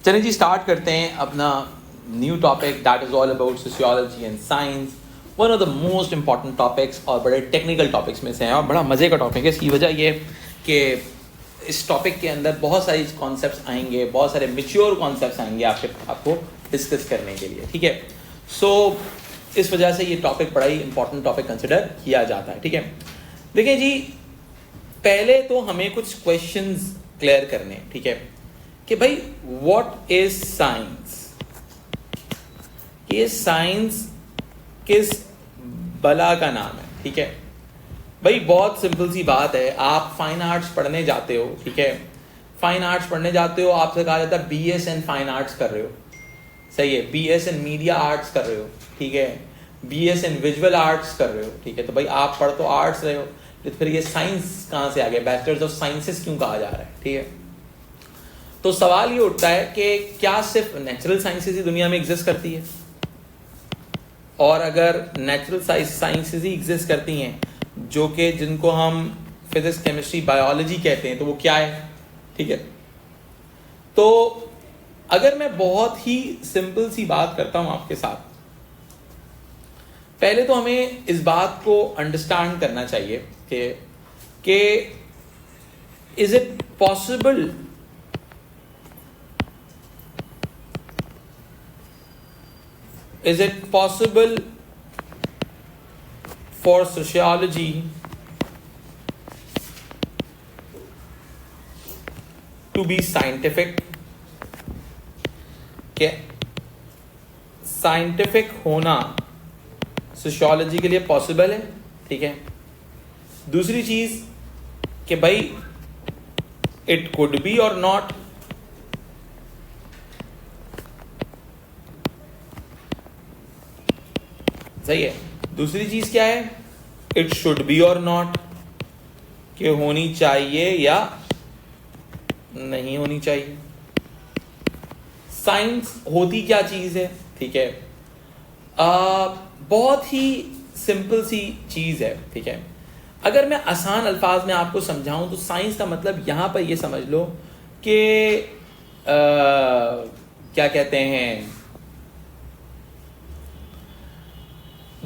चलिए जी स्टार्ट करते हैं अपना new topic that is all about sociology and science. One of the most important topics और बड़े टेक्निकल टॉपिक्स में से है और बड़ा मज़े का टॉपिक है। इसकी वजह ये कि इस टॉपिक के अंदर बहुत सारी कॉन्सेप्ट्स आएंगे, बहुत सारे मैच्योर कॉन्सेप्ट्स आएंगे आपको डिस्कस करने के लिए, ठीक है। सो इस वजह से ये टॉपिक बड़ा ही इंपॉर्टेंट टॉपिक कंसिडर किया जाता है, ठीक है। देखिए जी, पहले तो हमें कुछ क्वेश्चंस क्लियर करने हैं, ठीक है, कि भाई व्हाट इज साइंस, ये साइंस किस बला का नाम है, ठीक है। भाई बहुत सिंपल सी बात है, आप फाइन आर्ट्स पढ़ने जाते हो, ठीक है, फाइन आर्ट्स पढ़ने जाते हो, आपसे कहा जाता है BS इन फाइन आर्ट्स कर रहे हो, सही है, BS इन मीडिया आर्ट्स कर रहे हो, ठीक है, BS इन विजुअल आर्ट्स कर रहे हो, ठीक है। तो भाई आप पढ़ तो आर्ट्स रहे हो, तो फिर ये साइंस कहाँ से आ गया, बैचलर्स ऑफ साइंसेस क्यों कहा जा रहा है, ठीक है। तो सवाल ये उठता है कि क्या सिर्फ नेचुरल साइंसेस ही दुनिया में एग्जिस्ट करती है, और अगर नेचुरल साइंसेस ही एग्जिस्ट करती हैं जो कि जिनको हम फिजिक्स केमिस्ट्री बायोलॉजी कहते हैं, तो वो क्या है, ठीक है। तो अगर मैं बहुत ही सिंपल सी बात करता हूं आपके साथ, पहले तो हमें इस बात को अंडरस्टैंड करना चाहिए कि is it possible for sociology to be scientific, क्या साइंटिफिक होना सोशियोलॉजी के लिए पॉसिबल है, ठीक है। दूसरी चीज कि भाई इट कुड बी और नॉट, सही है। दूसरी चीज क्या है, इट शुड बी और नॉट, कि होनी चाहिए या नहीं होनी चाहिए। साइंस होती क्या चीज है, ठीक है। बहुत ही सिंपल सी चीज है, ठीक है। अगर मैं आसान अल्फाज में आपको समझाऊं तो साइंस का मतलब यहां पर ये समझ लो कि क्या कहते हैं,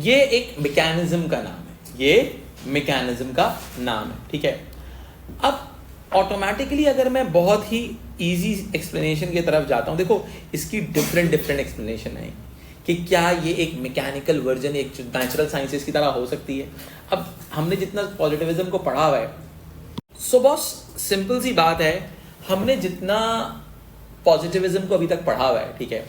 ये एक मैकेनिज्म का नाम है, ये मैकेनिज्म का नाम है, ठीक है। अब ऑटोमेटिकली अगर मैं बहुत ही इजी एक्सप्लेनेशन की तरफ जाता हूं, देखो इसकी डिफरेंट एक्सप्लेनेशन है कि क्या ये एक मैकेनिकल वर्जन एक नेचुरल साइंसेस की तरह हो सकती है। अब हमने जितना पॉजिटिविज्म को पढ़ा हुआ है, सो बहुत सिंपल सी बात है, हमने जितना पॉजिटिविज्म को अभी तक पढ़ा हुआ है, ठीक है,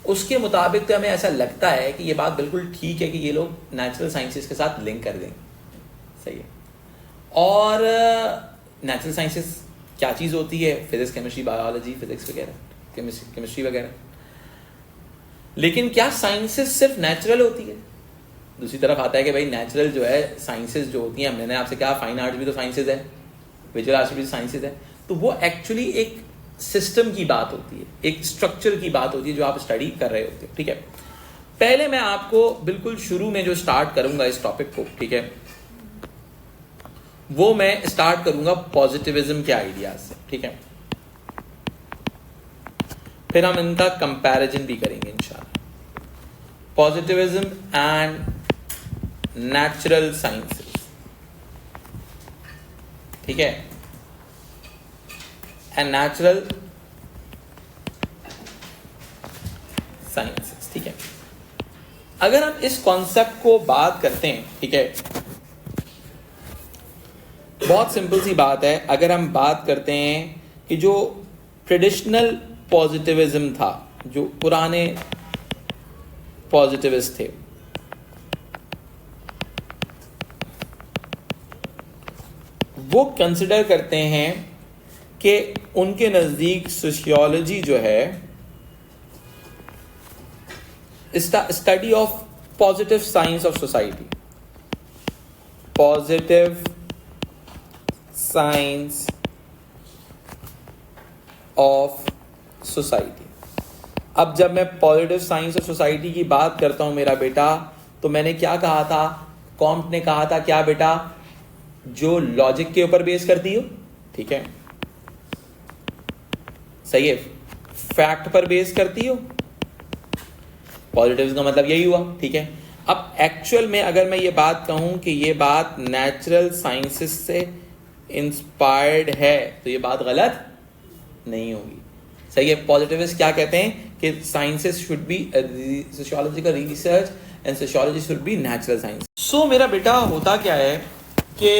उसके मुताबिक तो हमें ऐसा लगता है कि ये बात बिल्कुल ठीक है कि ये लोग नेचुरल साइंसेस के साथ लिंक कर देंगे, सही है। और नेचुरल साइंसेस क्या चीज़ होती है, फिजिक्स केमिस्ट्री बायोलॉजी, फिजिक्स वगैरह, केमिस्ट्री वगैरह। लेकिन क्या साइंसेस सिर्फ नेचुरल होती है? दूसरी तरफ आता है कि भाई नेचुरल जो है साइंसेस जो होती हैं, मैंने आपसे कहा फाइन आर्ट्स भी तो साइंसेस है, विजुअल आर्ट्स भी तो साइंसेस है, तो वो एक्चुअली एक सिस्टम की बात होती है, एक स्ट्रक्चर की बात होती है जो आप स्टडी कर रहे होते हो, ठीक है। पहले मैं आपको बिल्कुल शुरू में जो स्टार्ट करूंगा इस टॉपिक को, ठीक है, वो मैं स्टार्ट करूंगा पॉजिटिविज्म के आइडियाज से, ठीक है। फिर हम इनका कंपैरिजन भी करेंगे इंशाल्लाह, पॉजिटिविज्म एंड नेचुरल साइंसेस, ठीक है, एंड नेचुरल साइंसेस, ठीक है। अगर हम इस कॉन्सेप्ट को बात करते हैं, ठीक है, बहुत सिंपल सी बात है। अगर हम बात करते हैं कि जो ट्रेडिशनल पॉजिटिविज्म था, जो पुराने पॉजिटिविस्ट थे, वो कंसिडर करते हैं कि उनके नजदीक सोशियोलॉजी जो है study of positive science of society, positive science of society. अब जब मैं पॉजिटिव साइंस ऑफ सोसाइटी की बात करता हूं मेरा बेटा, तो मैंने क्या कहा था, कॉम्ट ने कहा था क्या बेटा, जो लॉजिक के ऊपर बेस करती हो, ठीक है, सही है, फैक्ट पर बेस करती हो, पॉजिटिव्स का मतलब यही हुआ, ठीक है। अब एक्चुअल में अगर मैं ये बात कहूं कि ये बात नेचुरल साइंसेस से इंस्पायर्ड है तो ये बात गलत नहीं होगी, सही है। पॉजिटिविस्ट क्या कहते हैं कि sciences should be sociological research and sociology should be natural science. So मेरा बेटा होता क्या है कि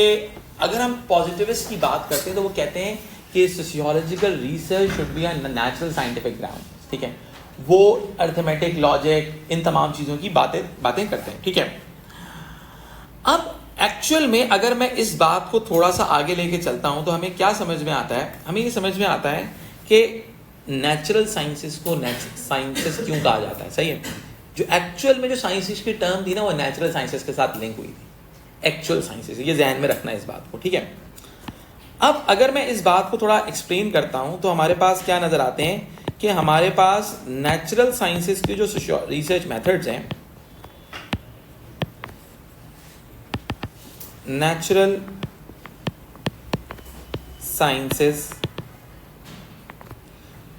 अगर हम पॉजिटिविस्ट की बात करते हैं तो वो कहते हैं कि sociological research should be on natural scientific ground, ठीक है। वो अर्थमेटिक, लॉजिक, इन तमाम चीज़ों की बातें करते हैं, ठीक है। अब एक्चुअल में अगर मैं इस बात को थोड़ा सा आगे लेके चलता हूं तो हमें क्या समझ में आता है, हमें ये समझ में आता है कि नेचुरल साइंसेस को साइंसेस क्यों कहा जाता है, सही है। जो एक्चुअल में जो साइंसेस की टर्म थी ना वो नेचुरल साइंसेस के साथ लिंक हुई थी, एक्चुअल साइंसेस, ये ध्यान में रखना है इस बात को, ठीक है। अब अगर मैं इस बात को थोड़ा एक्सप्लेन करता हूं तो हमारे पास क्या नजर आते हैं कि हमारे पास नेचुरल साइंसेस के जो रिसर्च मेथड्स हैं, नेचुरल साइंसेस,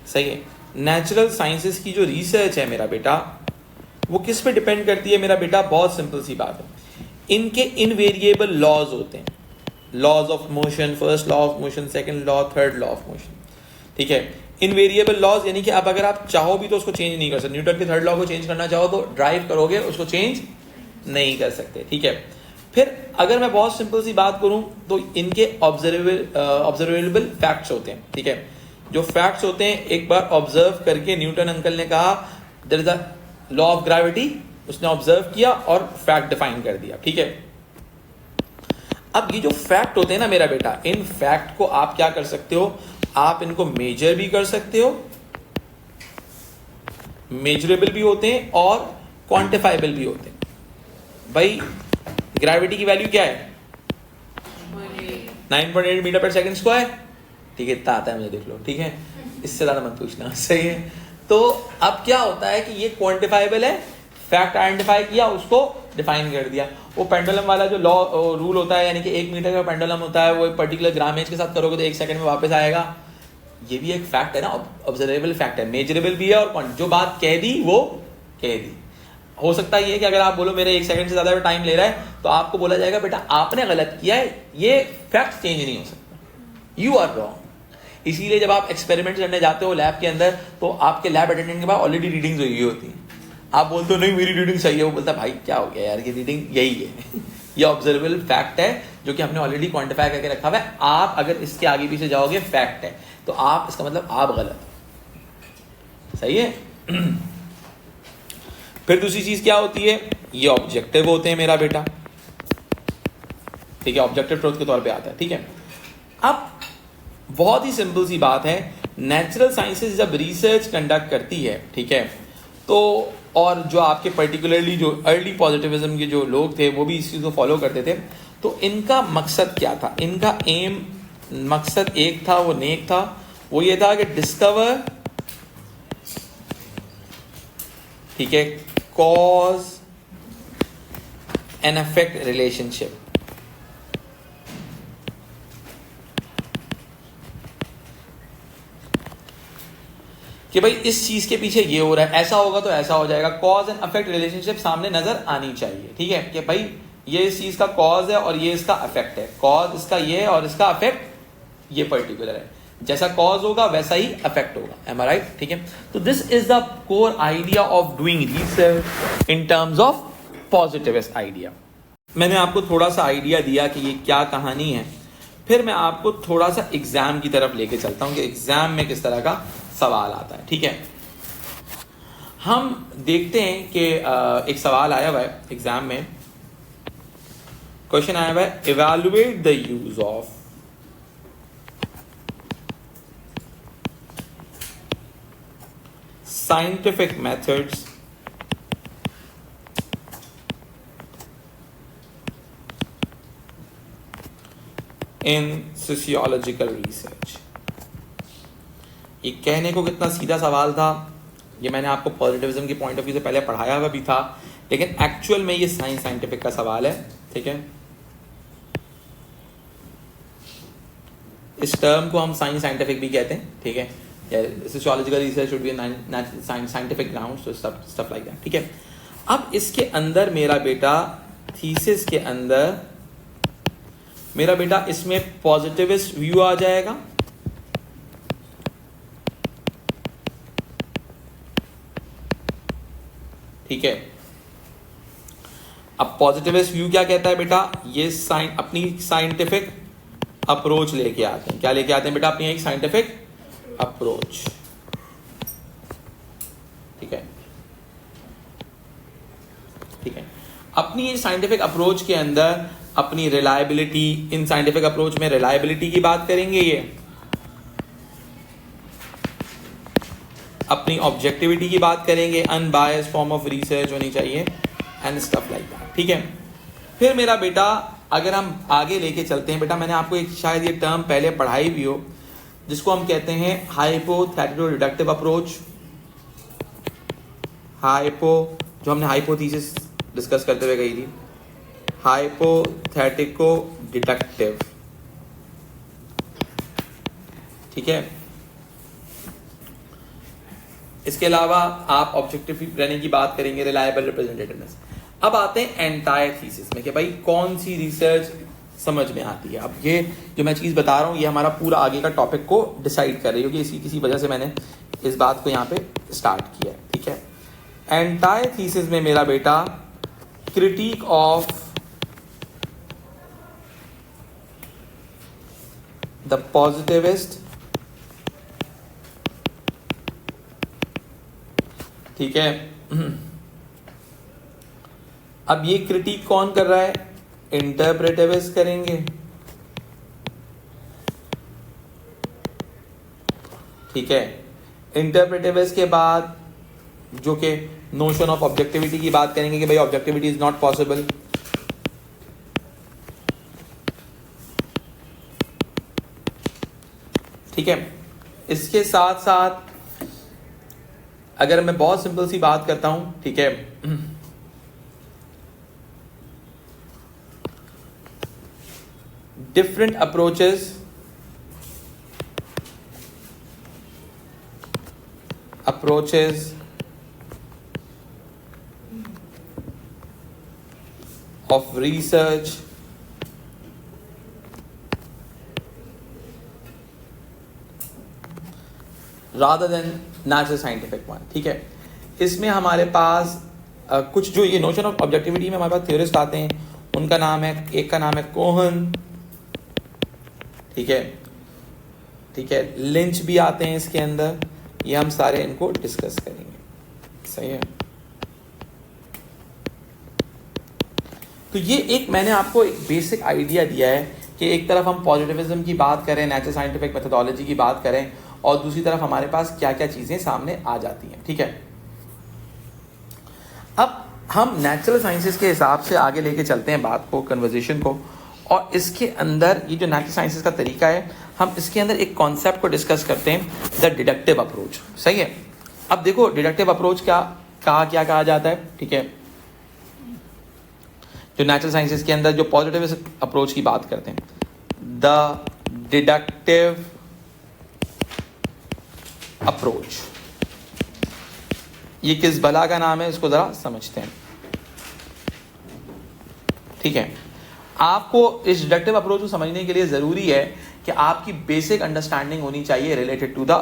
सही है। नेचुरल साइंसेस की जो रिसर्च है मेरा बेटा वो किस पे डिपेंड करती है मेरा बेटा, बहुत सिंपल सी बात है, इनके इनवेरिएबल लॉज होते हैं, laws of motion, first law of motion, second law, third law of motion, ठीक है। इनवेरिएबल लॉज यानी कि अब अगर आप चाहो भी तो उसको चेंज नहीं कर सकते, न्यूटन के थर्ड लॉ को चेंज करना चाहो तो ड्राइव करोगे, उसको चेंज नहीं कर सकते, ठीक है। फिर अगर मैं बहुत सिंपल सी बात करूं तो इनके ऑब्जर्वेबल फैक्ट्स होते हैं, ठीक है। जो फैक्ट्स होते हैं एक बार ऑब्जर्व करके न्यूटन अंकल ने कहा there is a law of gravity, उसने ऑब्जर्व किया और फैक्ट डिफाइन कर दिया, ठीक है। अब ये जो फैक्ट होते हैं ना मेरा बेटा, इन फैक्ट को आप क्या कर सकते हो, आप इनको मेजर भी कर सकते हो, मेजरेबल भी होते हैं और क्वांटिफाइबल भी होते हैं। भाई ग्रेविटी की वैल्यू क्या है 9.8 मीटर पर सेकंड स्क्वायर, ठीक है, इतना आता है मुझे, देख लो, ठीक है, इससे ज्यादा मत पूछना, सही है। तो अब क्या होता है कि ये क्वांटिफाइबल है, फैक्ट आइडेंटिफाई किया, उसको डिफाइन कर दिया। वो पेंडुलम वाला जो लॉ रूल होता है, यानी कि 1 मीटर का पेंडुलम होता है, वो एक पर्टिकुलर ग्रामेज के साथ करोगे तो 1 सेकंड में वापस आएगा, ये भी एक फैक्ट है ना, ऑब्जर्वेबल फैक्ट है, मेजरेबल भी है, और जो बात कह दी वो कह दी। हो सकता है ये कि अगर आप बोलो मेरे 1 सेकंड से ज्यादा टाइम ले रहा है तो आपको बोला जाएगा बेटा आपने गलत किया है, ये फैक्ट चेंज नहीं हो सकता, यू आर रॉन्ग। इसीलिए जब आप एक्सपेरिमेंट करने जाते हो लैब के अंदर तो आपके लैब अटेंडेंट के पास ऑलरेडी रीडिंग्स हुई होती हैं, आप बोलते हो नहीं मेरी रीडिंग सही है, वो बोलता है भाई क्या हो गया यार, ये रीडिंग यही है ये ऑब्जर्वेबल फैक्ट है जो कि हमने ऑलरेडी क्वांटिफाई करके रखा हुआ है, आप अगर इसके आगे पीछे जाओगे फैक्ट है तो आप, इसका मतलब आप गलत, सही है। फिर दूसरी चीज क्या होती है, ये ऑब्जेक्टिव होते हैं मेरा बेटा, ठीक है, ऑब्जेक्टिव ट्रुथ के तौर पे आता है, ठीक है। अब बहुत ही सिंपल सी बात है, नेचुरल साइंसेस जब रिसर्च कंडक्ट करती है, ठीक है, तो और जो आपके पर्टिकुलरली जो अर्ली पॉजिटिविज्म के जो लोग थे वो भी इस चीज को फॉलो करते थे, तो इनका मकसद क्या था, इनका एम, मकसद एक था, वो नेक था, वो ये था कि डिस्कवर, ठीक है, कॉज एंड इफेक्ट रिलेशनशिप, कि भाई इस चीज के पीछे ये हो रहा है, ऐसा होगा तो ऐसा हो जाएगा, कॉज एंड इफेक्ट रिलेशनशिप सामने नजर आनी चाहिए, ठीक है, कि भाई ये इस चीज का कॉज है और ये इसका इफेक्ट है, कॉज इसका ये है और इसका इफेक्ट ये पर्टिकुलर है, जैसा कॉज होगा वैसा ही इफेक्ट होगा, एम आई राइट, ठीक है। तो this is the core idea of doing research in terms of positivist idea. मैंने आपको थोड़ा सा आइडिया दिया कि ये क्या कहानी है, फिर मैं आपको थोड़ा सा एग्जाम की तरफ लेके चलता हूं कि एग्जाम में किस तरह का सवाल आता है, ठीक है। हम देखते हैं कि एक सवाल आया हुआ है एग्जाम में, क्वेश्चन आया हुआ है, evaluate the use of scientific methods in sociological research। ये कहने को कितना सीधा सवाल था, ये मैंने आपको पॉजिटिविज्म के पॉइंट ऑफ व्यू से पहले पढ़ाया हुआ भी था, लेकिन एक्चुअल में ये साइंटिफिक का सवाल है, ठीक है। इस टर्म को हम साइंटिफिक भी कहते हैं, ठीक है। Sociological research should be scientific ground, so stuff like that, ठीक है। अब इसके अंदर मेरा बेटा थीसिस के अंदर मेरा बेटा इसमें पॉजिटिविस्ट व्यू आ जाएगा, ठीक है। अब पॉजिटिविस्ट व्यू क्या कहता है बेटा, ये अपनी साइंटिफिक अप्रोच लेके आते हैं। क्या लेके आते हैं बेटा, अपनी एक साइंटिफिक अप्रोच, ठीक है, ठीक है। अपनी साइंटिफिक अप्रोच के अंदर अपनी रिलायबिलिटी, इन साइंटिफिक अप्रोच में रिलायबिलिटी की बात करेंगे, ये अपनी ऑब्जेक्टिविटी की बात करेंगे, अनबायस्ड फॉर्म ऑफ रिसर्च होनी चाहिए एंड स्टफ लाइक दैट, ठीक है। फिर मेरा बेटा अगर हम आगे लेके चलते हैं, बेटा मैंने आपको एक शायद ये टर्म पहले पढ़ाई भी हो, जिसको हम कहते हैं हाइपोथेटिकल डिडक्टिव अप्रोच। जो हमने हाइपोथेसिस डिस्कस करते हुए कही थी, हाइपोथेटिको डिडक्टिव, ठीक है। इसके अलावा आप ऑब्जेक्टिव रहने की बात करेंगे, रिलायबल रिप्रेजेंटेटिवनेस। अब आते हैं एंटायर थीसिस में कि भाई कौन सी रिसर्च समझ में आती है। अब ये जो मैं चीज़ बता रहा हूँ, ये हमारा पूरा आगे का टॉपिक को डिसाइड कर रही है, क्योंकि किसी वजह से मैंने इस बात को यहाँ पे स्टार्ट किया है, ठीक है। एंटायर थीसिस में मेरा बेटा क्रिटिक ऑफ द पॉजिटिविस्ट, ठीक है। अब ये क्रिटिक कौन कर रहा है, इंटरप्रेटिविस्ट करेंगे, ठीक है। इंटरप्रेटिविस्ट के बाद जो कि नोशन ऑफ ऑब्जेक्टिविटी की बात करेंगे कि भाई ऑब्जेक्टिविटी इज नॉट पॉसिबल, ठीक है। इसके साथ साथ अगर मैं बहुत सिंपल सी बात करता हूं, ठीक है, different approaches of research rather than natural scientific one, ठीक है। इसमें हमारे पास कुछ जो ये नोशन ऑफ ऑब्जेक्टिविटी में हमारे पास थ्योरिस्ट आते हैं, उनका नाम है, एक का नाम है कोहन, ठीक है, ठीक है। लिंच भी आते हैं इसके अंदर, ये हम सारे इनको डिस्कस करेंगे, सही है। तो ये एक मैंने आपको एक बेसिक आइडिया दिया है कि एक तरफ हम पॉजिटिविज्म की बात करें, नेचुरल साइंटिफिक मेथोडोलॉजी की बात करें, और दूसरी तरफ हमारे पास क्या क्या चीजें सामने आ जाती हैं, ठीक है। अब हम नेचुरल साइंसेस के हिसाब से आगे लेके चलते हैं बात को, कन्वर्सेशन को, और इसके अंदर ये जो नेचुरल साइंसेस का तरीका है, हम इसके अंदर एक कॉन्सेप्ट को डिस्कस करते हैं, द डिडक्टिव अप्रोच, सही है। अब देखो डिडक्टिव अप्रोच क्या कहा जाता है, ठीक है। जो नेचुरल साइंसेस के अंदर जो पॉजिटिव अप्रोच की बात करते हैं, द डिडक्टिव अप्रोच, ये किस बला का नाम है, इसको जरा समझते हैं, ठीक है। आपको इस डिडक्टिव अप्रोच को समझने के लिए जरूरी है कि आपकी बेसिक अंडरस्टैंडिंग होनी चाहिए related to the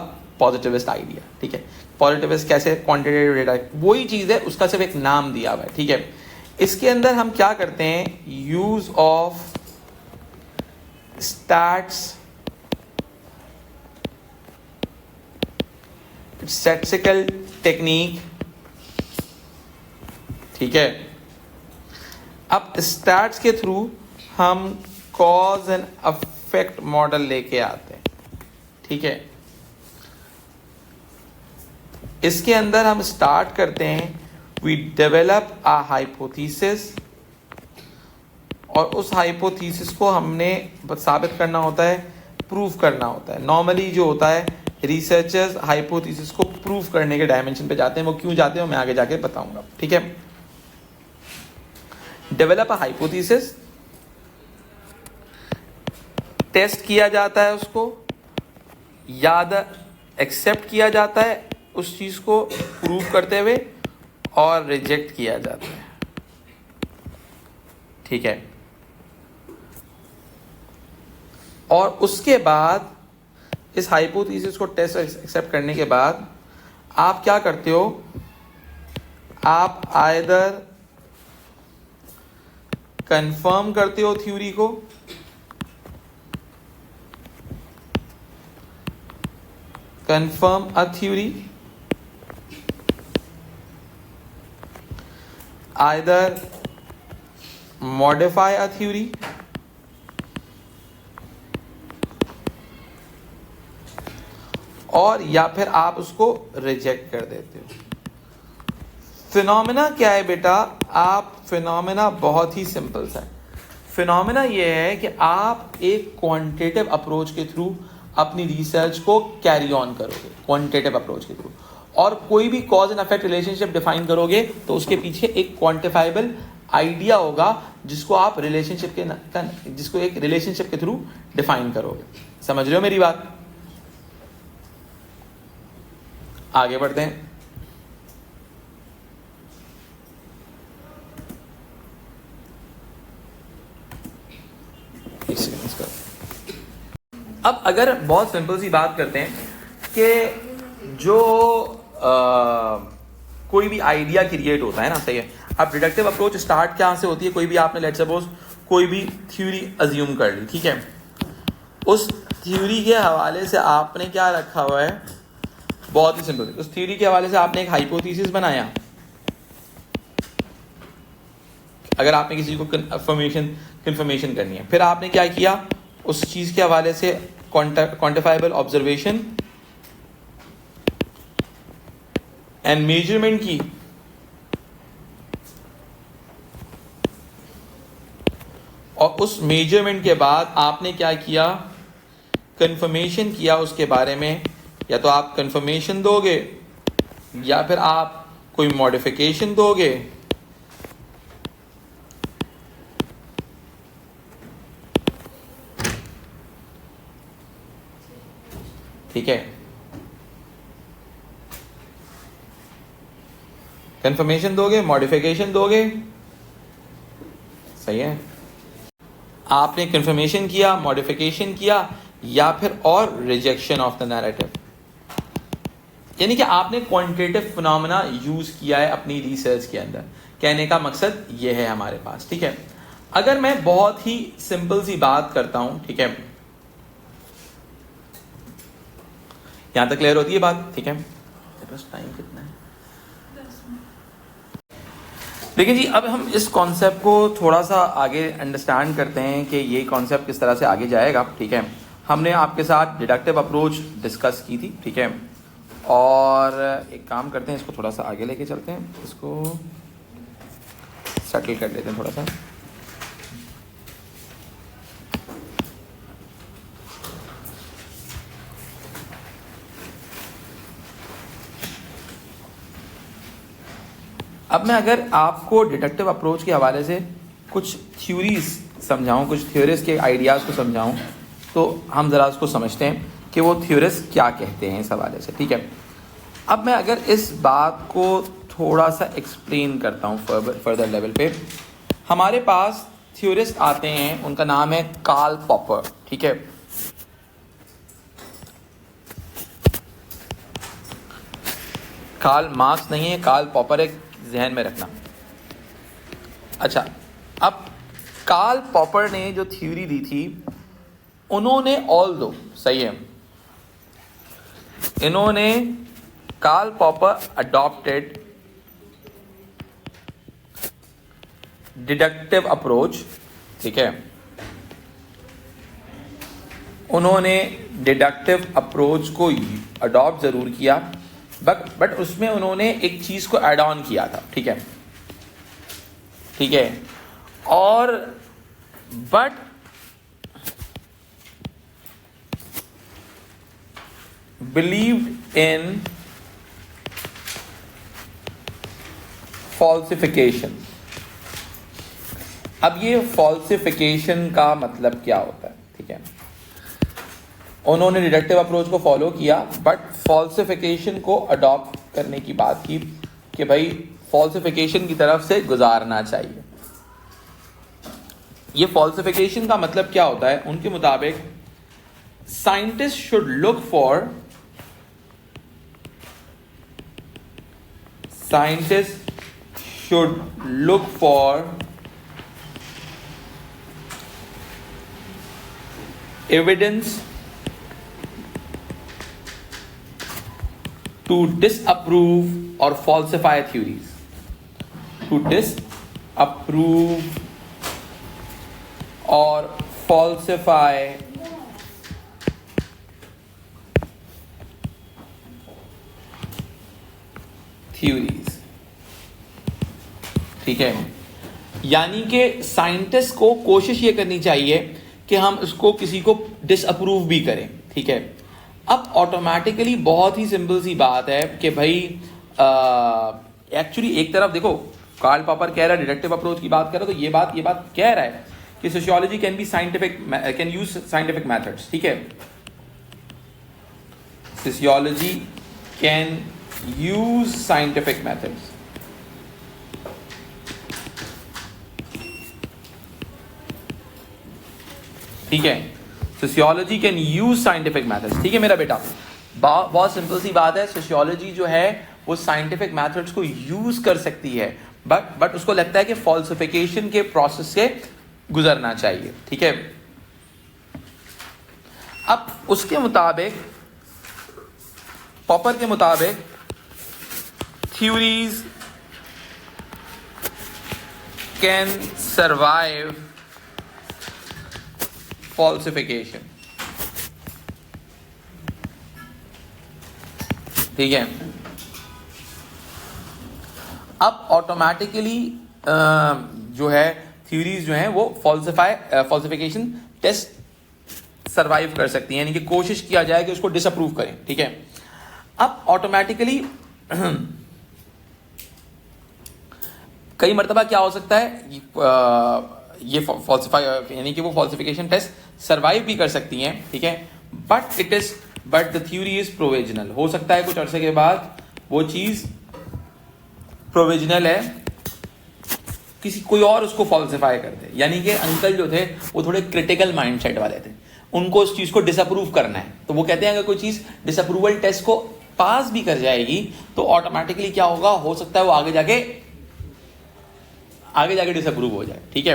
positivist idea, ठीक है। पॉजिटिविस्ट कैसे, क्वांटिटेटिव डेटा, वही चीज है, उसका सिर्फ एक नाम दिया हुआ है, ठीक है। इसके अंदर हम क्या करते हैं, use of stats, statistical technique, ठीक है। अब स्टैट्स के थ्रू हम कॉज एंड अफेक्ट मॉडल लेके आते हैं, ठीक है। इसके अंदर हम स्टार्ट करते हैं, वी डेवलप अ हाइपोथेसिस, और उस हाइपोथेसिस को हमने साबित करना होता है, प्रूफ करना होता है। नॉर्मली जो होता है, रिसर्चर्स हाइपोथेसिस को प्रूफ करने के डायमेंशन पे जाते हैं, वो क्यों जाते हैं मैं आगे जाके बताऊंगा, ठीक है। डेवलप अ हाइपोथेसिस, टेस्ट किया जाता है उसको, एक्सेप्ट किया जाता है उस चीज़ को प्रूव करते हुए और रिजेक्ट किया जाता है, ठीक है। और उसके बाद इस हाइपोथेसिस को टेस्ट एक्सेप्ट करने के बाद आप क्या करते हो, आप आइदर कंफर्म करते हो थ्योरी को, confirm a theory, either modify a theory, और या फिर आप उसको रिजेक्ट कर देते हो। फिनोमेना क्या है बेटा, आप फिनोमेना बहुत ही सिंपल सा है। फिनोमेना ये है कि आप एक क्वांटिटेटिव अप्रोच के थ्रू अपनी रिसर्च को कैरी ऑन करोगे, क्वांटिटेटिव अप्रोच के थ्रू, और कोई भी cause and effect relationship define करोगे तो उसके पीछे एक क्वांटिफाइबल आइडिया होगा जिसको आप जिसको एक रिलेशनशिप के थ्रू डिफाइन करोगे। समझ रहे हो मेरी बात? आगे बढ़ते हैं। अब अगर बहुत सिंपल सी बात करते हैं कि जो कोई भी आइडिया क्रिएट होता है ना, सही है। अब डिडक्टिव अप्रोच स्टार्ट कहाँ से होती है, कोई भी आपने लेट्स सपोज कोई भी थ्योरी अज्यूम कर ली, ठीक है। उस थ्योरी के हवाले से आपने क्या रखा हुआ है, बहुत ही सिंपल, उस थ्योरी के हवाले से आपने एक हाइपोथेसिस बनाया। अगर आपने किसी को कंफर्मेशन करनी है, फिर आपने क्या किया, उस चीज के हवाले से क्वांटिफाइबल ऑब्जर्वेशन एंड मेजरमेंट की, और उस मेजरमेंट के बाद आपने क्या किया, कंफर्मेशन किया उसके बारे में। या तो आप कंफर्मेशन दोगे या फिर आप कोई मॉडिफिकेशन दोगे, ठीक है। कंफर्मेशन दोगे, मॉडिफिकेशन दोगे, सही है। आपने कंफर्मेशन किया, मॉडिफिकेशन किया, या फिर और रिजेक्शन ऑफ द नैरेटिव, यानी कि आपने क्वांटिटेटिव फिनोमेना यूज किया है अपनी रिसर्च के अंदर। कहने का मकसद यह है हमारे पास, ठीक है। अगर मैं बहुत ही सिंपल सी बात करता हूं, ठीक है, यहां तक क्लियर होती है बात, ठीक है। बस टाइम कितना है, देखिए जी। अब हम इस कॉन्सेप्ट को थोड़ा सा आगे अंडरस्टैंड करते हैं कि ये कॉन्सेप्ट किस तरह से आगे जाएगा, ठीक है। हमने आपके साथ डिडक्टिव अप्रोच डिस्कस की थी, ठीक है। और एक काम करते हैं, इसको थोड़ा सा आगे लेके चलते हैं, इसको सेटल कर लेते हैं थोड़ा सा। अब मैं अगर आपको डिडक्टिव अप्रोच के हवाले से कुछ थ्योरीज समझाऊं, कुछ थ्योरीज के आइडियाज़ को समझाऊं, तो हम ज़रा उसको समझते हैं कि वो थ्योरीज क्या कहते हैं इस हवाले से, ठीक है। अब मैं अगर इस बात को थोड़ा सा एक्सप्लेन करता हूं फर्दर लेवल पे, हमारे पास थ्योरिस्ट आते हैं, उनका नाम है कार्ल पॉपर, ठीक है। कार्ल मार्क्स नहीं है, कार्ल पॉपर एक जहन में रखना। अच्छा, अब कार्ल पॉपर ने जो थ्योरी दी थी, उन्होंने ऑल्दो, सही है, इन्होंने Karl Popper adopted deductive approach, ठीक है। उन्होंने डिडक्टिव अप्रोच को अडॉप्ट जरूर किया, बट उसमें उन्होंने एक चीज को ऐड ऑन किया था, ठीक है, ठीक है। और बट बिलीव्ड इन फॉल्सिफिकेशन। अब ये फॉल्सिफिकेशन का मतलब क्या होता है, ठीक है। उन्होंने डिडक्टिव अप्रोच को फॉलो किया, बट फॉल्सिफिकेशन को अडॉप्ट करने की बात की कि भाई फॉल्सिफिकेशन की तरफ से गुजारना चाहिए। ये फॉल्सिफिकेशन का मतलब क्या होता है? उनके मुताबिक scientist should look for evidence to disapprove or falsify theories. To disapprove or falsify theories. ठीक है, यानी कि साइंटिस्ट को कोशिश ये करनी चाहिए कि हम इसको किसी को डिसअप्रूव भी करें। ठीक है, अब ऑटोमेटिकली बहुत ही सिंपल सी बात है कि भाई एक्चुअली एक तरफ देखो, कार्ल पॉपर कह रहा है डिडक्टिव अप्रोच की बात कर रहा है, तो ये बात कह रहा है कि sociology can be scientific, can use scientific methods. ठीक है, sociology can use scientific methods. ठीक है, sociology can use scientific methods. ठीक है मेरा बेटा, बहुत सिंपल सी बात है, सोशियोलॉजी जो है वो साइंटिफिक मेथड्स को यूज कर सकती है, बट उसको लगता है कि फॉल्सिफिकेशन के प्रोसेस से गुजरना चाहिए। ठीक है, अब उसके मुताबिक, पॉपर के मुताबिक, थ्योरीज कैन सर्वाइव फॉल्सिफिकेशन। ठीक है, अब ऑटोमेटिकली जो है थ्योरीज जो हैं वो फॉल्सिफिकेशन टेस्ट सरवाइव कर सकती हैं, यानी कि कोशिश किया जाए कि उसको डिसअप्रूव करें। ठीक है, अब ऑटोमेटिकली कई मर्तबा क्या हो सकता है, ये फॉल्सिफाई यानी कि वो फॉल्सिफिकेशन टेस्ट सरवाइव भी कर सकती हैं। ठीक है, but the theory is provisional. हो सकता है कुछ अरसे के बाद वो चीज प्रोविजनल है, कोई और उसको फॉल्सिफाई कर दे। यानी कि अंकल जो थे वो थोड़े क्रिटिकल माइंडसेट वाले थे, उनको उस चीज को डिसअप्रूव करना है, तो वो कहते हैं अगर कोई चीज डिसअप्रूवल टेस्ट को पास भी कर जाएगी तो ऑटोमेटिकली क्या होगा, हो सकता है वो आगे जाके डिसअप्रूव हो जाए। ठीक है,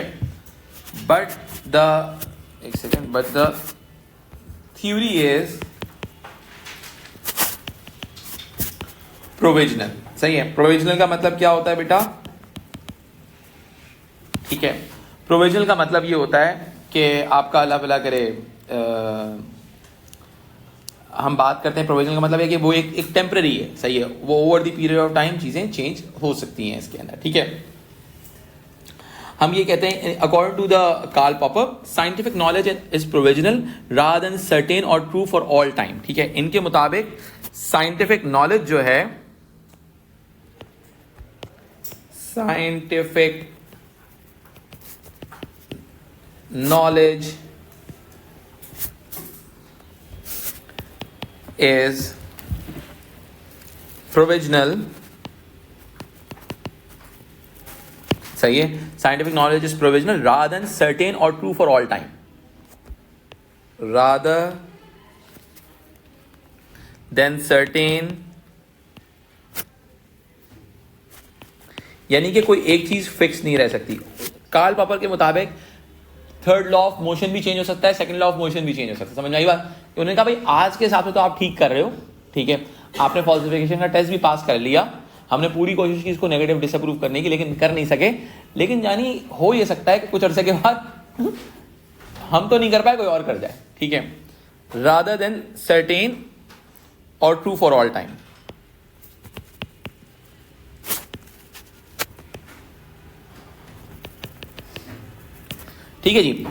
but the theory is provisional. सही है, प्रोविजनल का मतलब क्या होता है बेटा? ठीक है, प्रोविजनल का मतलब ये होता है कि आपका अल्लाह भला करे, हम बात करते हैं प्रोविजनल का मतलब है कि वो एक टेम्पररी है। सही है, वो over the period of time चीजें चेंज हो सकती हैं इसके अंदर। ठीक है, हम ये कहते हैं according to the Karl Popper, scientific knowledge is provisional rather than certain और ट्रू फॉर ऑल टाइम। ठीक है, इनके मुताबिक साइंटिफिक नॉलेज जो है, साइंटिफिक नॉलेज is provisional। सही है, scientific knowledge is provisional rather than certain or true for all time, rather than certain, यानी कि कोई एक चीज फिक्स नहीं रह सकती। कार्ल पॉपर के मुताबिक थर्ड लॉ ऑफ मोशन भी चेंज हो सकता है, सेकंड लॉ ऑफ मोशन भी चेंज हो सकता है। समझ में आई बात? उन्होंने कहा भाई आज के हिसाब से तो आप ठीक कर रहे हो, ठीक है, आपने फॉल्सिफिकेशन का टेस्ट भी पास कर लिया, हमने पूरी कोशिश की इसको नेगेटिव डिसअप्रूव करने की, लेकिन कर नहीं सके। लेकिन यानी हो ये सकता है कि कुछ अरसे के बाद हम तो नहीं कर पाए, कोई और कर जाए। ठीक है, रादर देन सर्टेन और ट्रू फॉर ऑल टाइम। ठीक है जी,